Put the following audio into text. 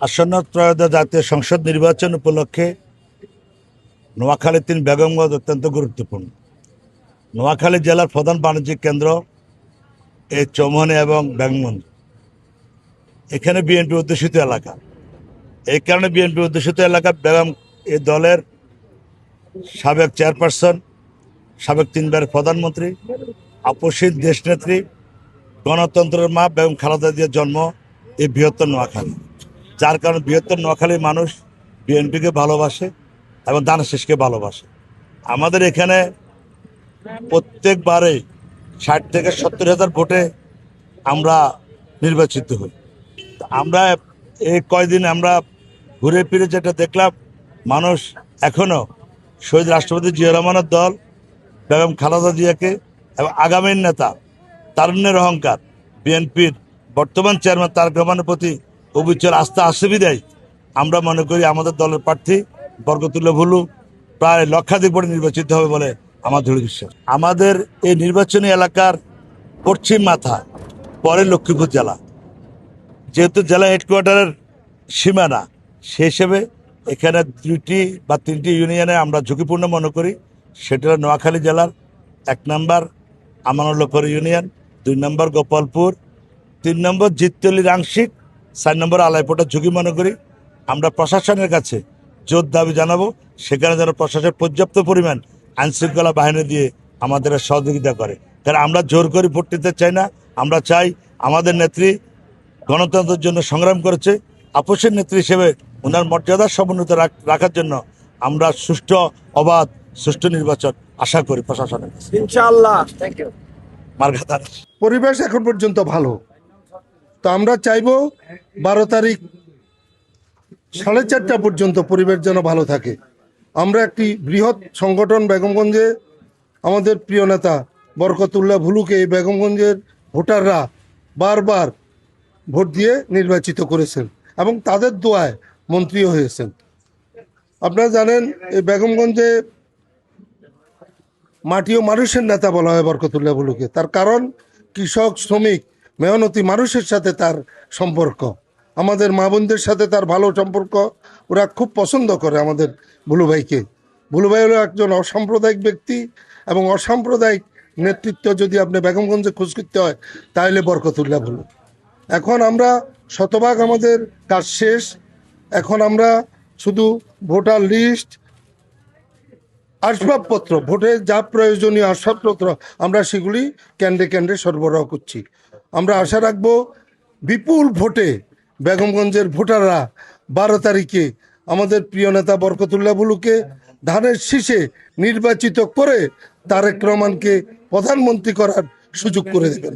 আসন্ন ত্রয়োদশ জাতীয় সংসদ নির্বাচন উপলক্ষে নোয়াখালী 3 বেগমগঞ্জ অত্যন্ত গুরুত্বপূর্ণ। নোয়াখালী জেলার প্রধান বাণিজ্যিক কেন্দ্র এই চৌমুহনী এবং বেগমগঞ্জ। এখানে বিএনপি অধ্যুষিত এলাকা। এই কারণে বিএনপি অধ্যুষিত এলাকা বেগম এই দলের সাবেক চেয়ারপারসন, সাবেক 3 বার প্রধানমন্ত্রী, আপসীন দেশনেত্রী, গণতন্ত্রের মা বেগম খালেদা জিয়ার জন্ম এই বৃহত্তর নোয়াখালী। যার কারণে বৃহত্তর নোয়াখালীর মানুষ বিএনপিকে ভালোবাসে এবং ধানের শীষকে ভালোবাসে। আমাদের এখানে প্রত্যেকবারে 60 থেকে 70,000 ভোটে আমরা নির্বাচিত হই। আমরা এই কয়দিন আমরা ঘুরে ফিরে যেটা দেখলাম, মানুষ এখনো শহীদ রাষ্ট্রপতি জিয়া রহমানের দল বেগম খালেদা জিয়াকে এবং আগামীর নেতা তারুণ্যের অহংকার বিএনপির বর্তমান চেয়ারম্যান তারেক রহমানের প্রতি অবিচল আস্থা আসে বিদায় আমরা মনে করি আমাদের দলের প্রার্থী বরকতুল্লাহ ভুলু প্রায় লক্ষাধিক ভোটে নির্বাচিত হবে বলে আমার দৃঢ় বিশ্বাস। আমাদের এই নির্বাচনী এলাকার পশ্চিম মাথা পরে লক্ষ্মীপুর জেলা, যেহেতু জেলা হেডকোয়ার্টারের সীমানা, সে হিসেবে এখানে 2টি বা 3টি ইউনিয়নে আমরা ঝুঁকিপূর্ণ মনে করি। সেটা হলো নোয়াখালী জেলার 1 নম্বর আমানুল্লাহপুর ইউনিয়ন, 2 নম্বর গোপালপুর, 3 নম্বর জিততলির আংশিক, 4 নম্বর আলাইপোটা ঝুঁকি মনে করি। আমরা প্রশাসনের কাছে জোর দাবি জানাবো সেখানে যেন প্রশাসন পর্যাপ্ত পরিমাণ আইনশৃঙ্খলা বাহিনী দিয়ে আমাদের সহযোগিতা করে। কারণ আমরা জোর করে ভোট নিতে চাই না। আমরা চাই আমাদের নেত্রী গণতন্ত্রের জন্য সংগ্রাম করেছে, আপসের নেত্রী হিসেবে ওনার মর্যাদা সমুন্নত রাখার জন্য আমরা সুষ্ঠু, অবাধ, সুষ্ঠু নির্বাচন আশা করি প্রশাসনের কাছে। ইনশাআল্লাহ। Thank you. মার্গাদার পরিবেশ এখন পর্যন্ত ভালো, তো আমরা চাইবো 12 তারিখ 4:30 পর্যন্ত পরিবেশ যেন ভালো থাকে। আমরা একটি বৃহৎ সংগঠন বেগমগঞ্জে আমাদের প্রিয় নেতা বরকতুল্লাহ ভুলুকে এই বেগমগঞ্জের ভোটাররা বারবার ভোট দিয়ে নির্বাচিত করেছেন এবং তাদের দোয়ায় মন্ত্রীও হয়েছেন। আপনারা জানেন এই বেগমগঞ্জে মাটি ও মানুষের নেতা বলা হয় বরকতুল্লাহ ভুলুকে। তার কারণ কৃষক, শ্রমিক, মেহনতি মানুষের সাথে তার সম্পর্ক, আমাদের মা বোনদের সাথে তার ভালো সম্পর্ক। ওরা খুব পছন্দ করে আমাদের ভুলু ভাইকে। ভুলু ভাই হলো একজন অসাম্প্রদায়িক ব্যক্তি এবং অসাম্প্রদায়িক নেতৃত্ব যদি আপনি বেগমগঞ্জে খোঁজ করতে হয় তাহলে বরকতুল্লাহ ভুলু। এখন আমরা শতভাগ আমাদের কাজ শেষ। এখন আমরা শুধু ভোটার লিস্ট, আসবাবপত্র, ভোটে যা প্রয়োজনীয় আসবাবপত্র আমরা সেগুলি কেন্দ্রে কেন্দ্রে সরবরাহ করছি। আমরা আশা রাখবো বিপুল ভোটে বেগমগঞ্জের ভোটাররা 12 তারিখে আমাদের প্রিয় নেতা বরকতুল্লাহ ভুলুকে ধানের শীষে নির্বাচিত করে তারেক রহমানকে প্রধানমন্ত্রী করার সুযোগ করে দেবেন।